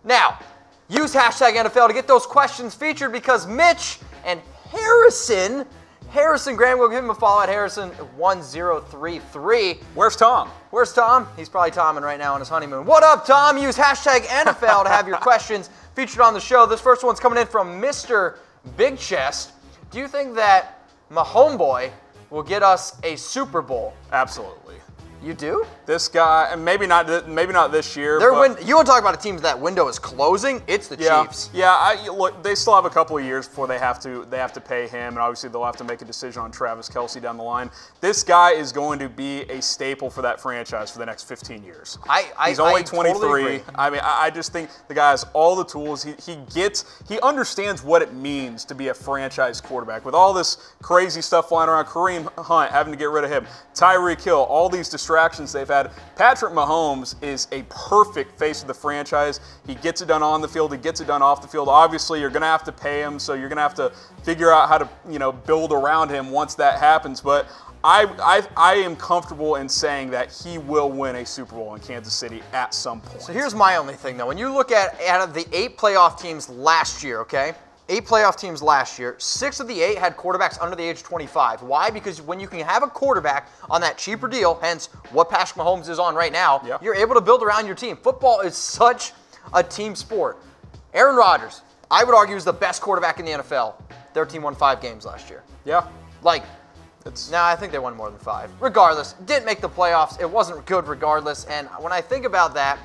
Now, use hashtag NFL to get those questions featured because Mitch and Harrison Graham, we'll give him a follow at Harrison1033. Where's Tom? Where's Tom? He's probably Tomming right now on his honeymoon. What up, Tom? Use hashtag NFL to have your questions featured on the show. This first one's coming in from Mr. Big Chest. Do you think that Mahomeboy will get us a Super Bowl? Absolutely. You do? This guy, and maybe not this year. You want to talk about a team that window is closing? It's the Chiefs. Yeah. Look, they still have a couple of years before they have to pay him, and obviously they'll have to make a decision on Travis Kelce down the line. This guy is going to be a staple for that franchise for the next 15 years. He's only 23. Totally I mean, I just think the guy has all the tools. He understands what it means to be a franchise quarterback with all this crazy stuff flying around. Kareem Hunt having to get rid of him, Tyreek Hill, all these distractions they've had. Patrick Mahomes is a perfect face of the franchise. He gets it done on the field. He gets it done off the field. Obviously, you're going to have to pay him, so you're going to have to figure out how to, build around him once that happens. But I am comfortable in saying that he will win a Super Bowl in Kansas City at some point. So here's my only thing, though. When you look at out of the 8 playoff teams last year, okay? 8 playoff teams last year, 6 of the 8 had quarterbacks under the age of 25. Why? Because when you can have a quarterback on that cheaper deal, hence what Patrick Mahomes is on right now, you're able to build around your team. Football is such a team sport. Aaron Rodgers, I would argue, is the best quarterback in the NFL. Their team won 5 games last year. Yeah. I think they won more than 5. Regardless, didn't make the playoffs. It wasn't good regardless. And when I think about that,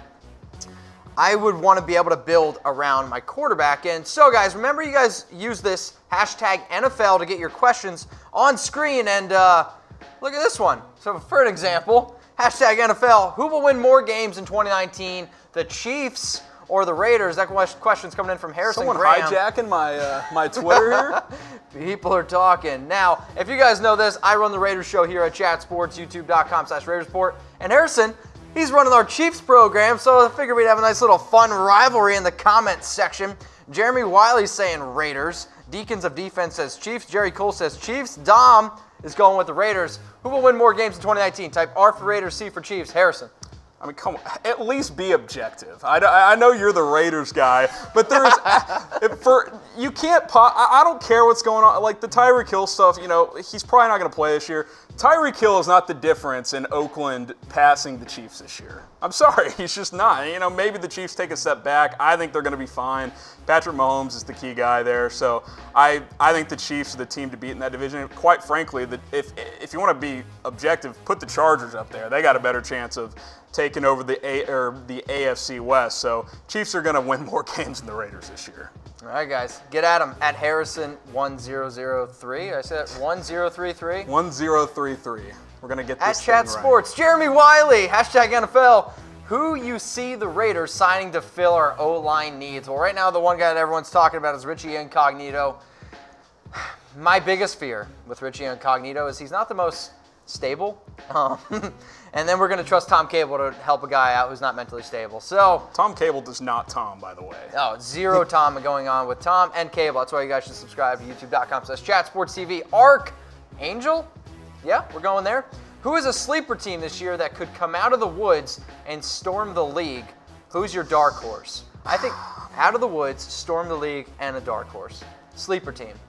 I would want to be able to build around my quarterback. And so, guys, remember you guys use this hashtag NFL to get your questions on screen. And look at this one. So, for an example, hashtag NFL, who will win more games in 2019, the Chiefs or the Raiders? That question's coming in from Harrison Graham. Someone hijacking my Twitter here? People are talking. Now, if you guys know this, I run the Raiders show here at Chat Sports, youtube.com/RaidersReport. And Harrison, he's running our Chiefs program, so I figured we'd have a nice little fun rivalry in the comments section. Jeremy Wiley's saying Raiders. Deacons of Defense says Chiefs. Jerry Cole says Chiefs. Dom is going with the Raiders. Who will win more games in 2019? Type R for Raiders, C for Chiefs. Harrison. I mean, come on. At least be objective. I know you're the Raiders guy, but there's you can't. I don't care what's going on. Like the Tyreek Hill stuff, he's probably not going to play this year. Tyreek Hill is not the difference in Oakland passing the Chiefs this year. I'm sorry, he's just not. Maybe the Chiefs take a step back. I think they're going to be fine. Patrick Mahomes is the key guy there, so I think the Chiefs are the team to beat in that division. And quite frankly, if you want to be objective, put the Chargers up there. They got a better chance of taking over the AFC West. So Chiefs are going to win more games than the Raiders this year. All right, guys, get at him at Harrison1033. I said 1033. 1033. We're going to get this at Chat Sports. Right. Jeremy Wiley, hashtag NFL. Who you see the Raiders signing to fill our O-line needs? Well, right now the one guy that everyone's talking about is Richie Incognito. My biggest fear with Richie Incognito is he's not the most stable. And then we're going to trust Tom Cable to help a guy out who's not mentally stable. So Tom Cable does not Tom, by the way. Oh, zero Tom going on with Tom and Cable. That's why you guys should subscribe to youtube.com/chatsportstv. Archangel? Yeah, we're going there. Who is a sleeper team this year that could come out of the woods and storm the league? Who's your dark horse? I think out of the woods, storm the league, and a dark horse. Sleeper team.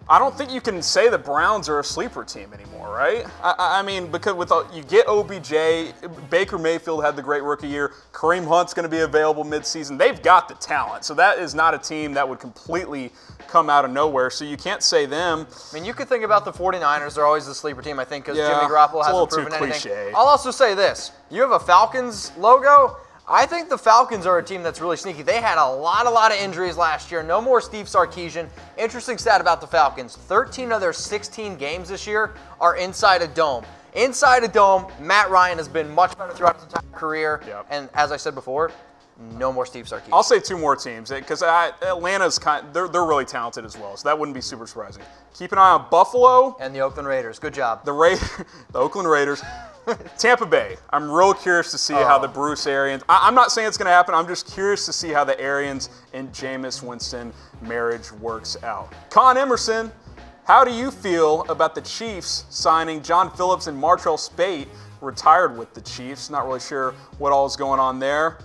I don't think you can say the Browns are a sleeper team anymore, right? I mean, because you get OBJ, Baker Mayfield had the great rookie year, Kareem Hunt's going to be available midseason. They've got the talent, so that is not a team that would completely come out of nowhere, so you can't say them. I mean, you could think about the 49ers. They're always the sleeper team, I think, because Jimmy Garoppolo hasn't proven anything. Cliche. I'll also say this. You have a Falcons logo. I think the Falcons are a team that's really sneaky. They had a lot of injuries last year. No more Steve Sarkisian. Interesting stat about the Falcons. 13 of their 16 games this year are inside a dome. Inside a dome, Matt Ryan has been much better throughout his entire career. Yep. And as I said before, no more Steve Sarkisian. I'll say 2 more teams because Atlanta's they're really talented as well, so that wouldn't be super surprising. Keep an eye on Buffalo and the Oakland Raiders. Good job. The Oakland Raiders. Tampa Bay. I'm real curious to see how the Bruce Arians. I'm not saying it's going to happen. I'm just curious to see how the Arians and Jameis Winston marriage works out. Kahn Emerson, how do you feel about the Chiefs signing John Phillips and Martrell Spate, retired with the Chiefs? Not really sure what all is going on there.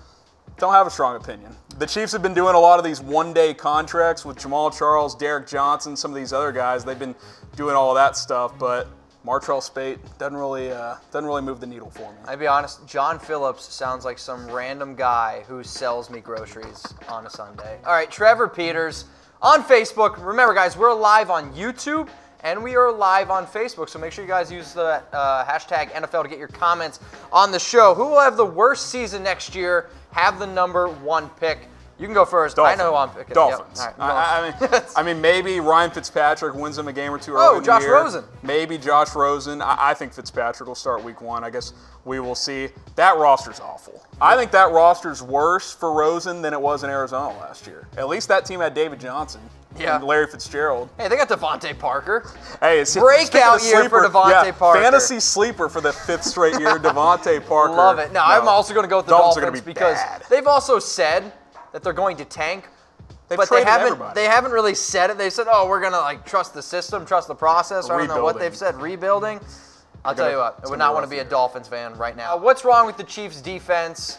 Don't have a strong opinion. The Chiefs have been doing a lot of these one-day contracts with Jamal Charles, Derek Johnson, some of these other guys. They've been doing all of that stuff, but Martrell Spate doesn't really move the needle for me. I'll be honest, John Phillips sounds like some random guy who sells me groceries on a Sunday. All right, Trevor Peters on Facebook. Remember, guys, we're live on YouTube and we are live on Facebook, so make sure you guys use the hashtag NFL to get your comments on the show. Who will have the worst season next year? Have the #1 pick. You can go first. Dolphins. I know who I'm picking. Dolphins. Yep. Right, I mean, maybe Ryan Fitzpatrick wins them a game or two early in the Josh year. Rosen. Maybe Josh Rosen. I think Fitzpatrick will start week 1. I guess we will see. That roster's awful. I think that roster's worse for Rosen than it was in Arizona last year. At least that team had David Johnson. Yeah. And Larry Fitzgerald. Hey, they got Devontae Parker. Hey, it's breakout year for Devontae Parker. Fantasy sleeper for the 5th straight year, Devontae Parker. Love it. Now, I'm also going to go with the Dolphins because bad. they've also said that they're going to tank, but they haven't really said it. They said, "Oh, we're going to trust the system, trust the process." I don't know what they've said. Rebuilding. I'll tell you what, I would not want to be a Dolphins fan right now. What's wrong with the Chiefs' defense?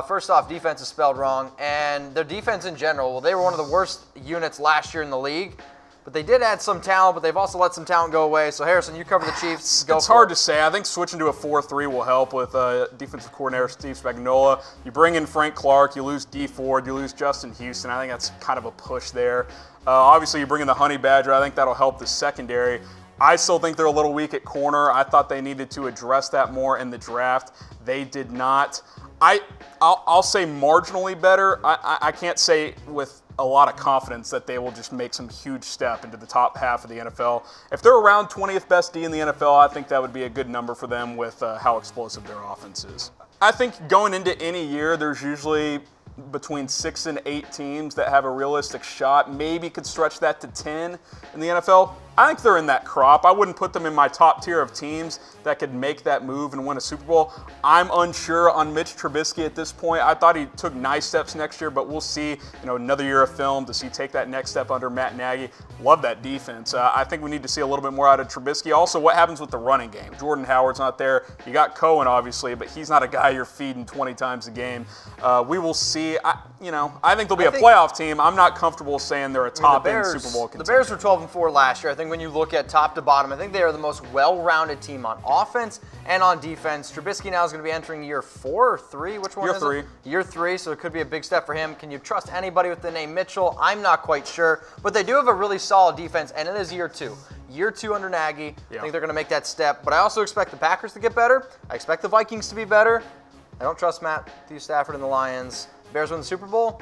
First off, defense is spelled wrong, and their defense in general. Well, they were one of the worst units last year in the league. But they did add some talent, but they've also let some talent go away. So, Harrison, you cover the Chiefs. It's hard to say. I think switching to a 4-3 will help with defensive coordinator Steve Spagnuolo. You bring in Frank Clark, you lose Dee Ford, you lose Justin Houston. I think that's kind of a push there. Obviously, you bring in the Honey Badger. I think that'll help the secondary. I still think they're a little weak at corner. I thought they needed to address that more in the draft. They did not. I'll say marginally better. I can't say with a lot of confidence that they will just make some huge step into the top half of the NFL. If they're around 20th best D in the NFL, I think that would be a good number for them with how explosive their offense is. I think going into any year, there's usually between 6 and 8 teams that have a realistic shot. Maybe could stretch that to 10 in the NFL. I think they're in that crop. I wouldn't put them in my top tier of teams that could make that move and win a Super Bowl. I'm unsure on Mitch Trubisky at this point. I thought he took nice steps next year, but we'll see. Another year of film to see take that next step under Matt Nagy. Love that defense. I think we need to see a little bit more out of Trubisky. Also, what happens with the running game? Jordan Howard's not there. You got Cohen, obviously, but he's not a guy you're feeding 20 times a game. We will see. I think they'll be a playoff team. I'm not comfortable saying they're a top-end Super Bowl contender. The Bears were 12-4 last year. I think when you look at top to bottom, I think they are the most well-rounded team on offense and on defense. Trubisky now is going to be entering year 4 or 3. Which one is it? Year 3, so it could be a big step for him. Can you trust anybody with the name Mitchell? I'm not quite sure. But they do have a really solid defense, and it is year 2. Year 2 under Nagy. I think they're going to make that step. But I also expect the Packers to get better. I expect the Vikings to be better. I don't trust Matthew Stafford and the Lions. Bears win the Super Bowl.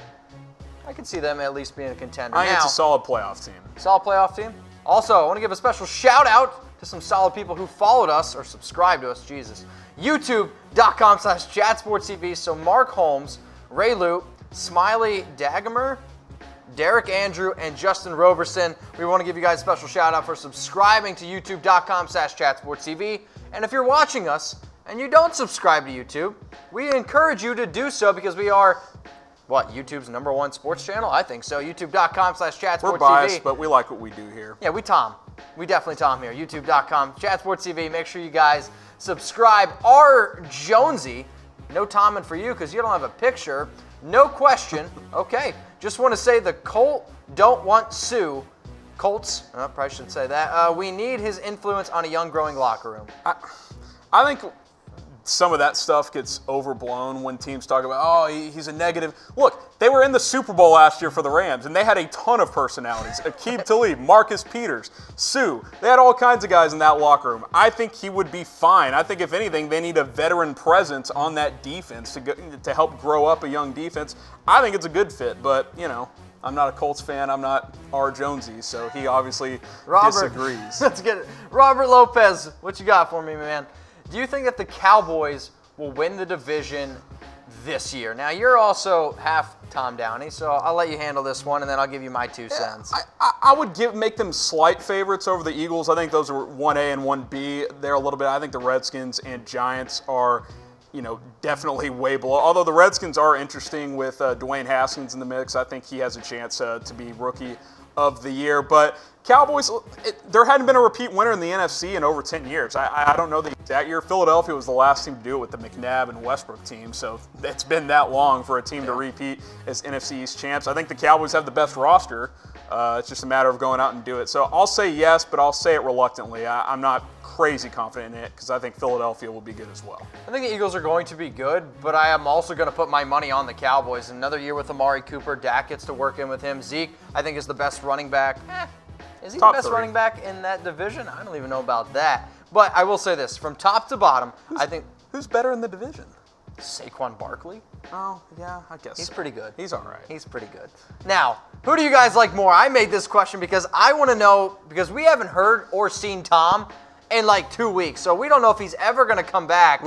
I could see them at least being a contender. I think it's a solid playoff team. Solid playoff team. Also, I want to give a special shout out to some solid people who followed us or subscribed to us. Jesus. YouTube.com/ChatSportsTV. So Mark Holmes, Ray Lute, Smiley Dagamer, Derek Andrew, and Justin Roberson. We want to give you guys a special shout out for subscribing to YouTube.com/ChatSportsTV. And if you're watching us and you don't subscribe to YouTube, we encourage you to do so because we are YouTube's #1 sports channel? I think so. YouTube.com/ChatSportsTV. We're biased, but we like what we do here. Yeah, we definitely Tom here. YouTube.com/ChatSportsTV. Make sure you guys subscribe. R. Jonesy, no Tommen for you because you don't have a picture. No question. Okay. Just want to say the Colts don't want Suh. Colts, probably shouldn't say that. We need his influence on a young, growing locker room. I think some of that stuff gets overblown when teams talk about, oh, he's a negative. Look, they were in the Super Bowl last year for the Rams, and they had a ton of personalities. Aqib Talib, Marcus Peters, Suh. They had all kinds of guys in that locker room. I think he would be fine. I think, if anything, they need a veteran presence on that defense to help grow up a young defense. I think it's a good fit, but, I'm not a Colts fan. I'm not R. Jonesy, so he obviously disagrees. Let's get it. Robert Lopez, what you got for me, man? Do you think that the Cowboys will win the division this year? Now, you're also half Tom Downey, so I'll let you handle this one, and then I'll give you my 2 cents. I would make them slight favorites over the Eagles. I think those are 1A and 1B. They're a little bit. I think the Redskins and Giants are, definitely way below. Although the Redskins are interesting with Dwayne Haskins in the mix. I think he has a chance to be Rookie of the year. But Cowboys, there hadn't been a repeat winner in the NFC in over 10 years. I don't know the exact year. Philadelphia was the last team to do it with the McNabb and Westbrook team, so it's been that long for a team to repeat as NFC East champs. I think the Cowboys have the best roster. It's just a matter of going out and do it. So I'll say yes, but I'll say it reluctantly. I'm not crazy confident in it because I think Philadelphia will be good as well. I think the Eagles are going to be good, but I am also going to put my money on the Cowboys. Another year with Amari Cooper. Dak gets to work in with him. Zeke, I think, is the best running back. Is he the best running back in that division? I don't even know about that. But I will say this, from top to bottom, I think... Who's better in the division? Saquon Barkley. Oh, yeah, I guess He's pretty good. He's all right. He's pretty good. Now, who do you guys like more? I made this question because I want to know, because we haven't heard or seen Tom in like 2 weeks, so we don't know if he's ever going to come back.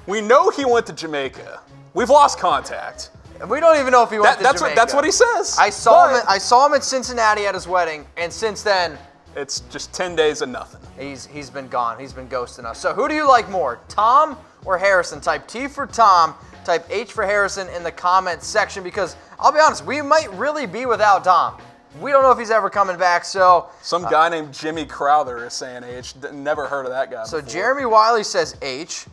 We know he went to Jamaica. We've lost contact. We don't even know if he went to Jamaica. That's what he says. I saw him at Cincinnati at his wedding, and since then... It's just 10 days of nothing. He's been gone. He's been ghosting us. So who do you like more, Tom or Harrison? Type T for Tom, type H for Harrison in the comments section, because I'll be honest, we might really be without Tom. We don't know if he's ever coming back, so... Some guy named Jimmy Crowther is saying H. Never heard of that guy So before. Jeremy Wiley says H.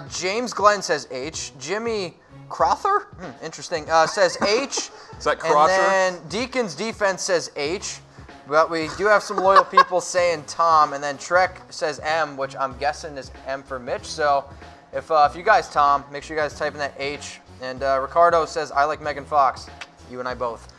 James Glenn says H. Jimmy Crowther? Interesting. Says H. Is that Crotcher? And then Deacon's Defense says H. But we do have some loyal people saying Tom, and then Trek says M, which I'm guessing is M for Mitch. So if you guys Tom, make sure you guys type in that H. And Ricardo says, I like Megan Fox. You and I both.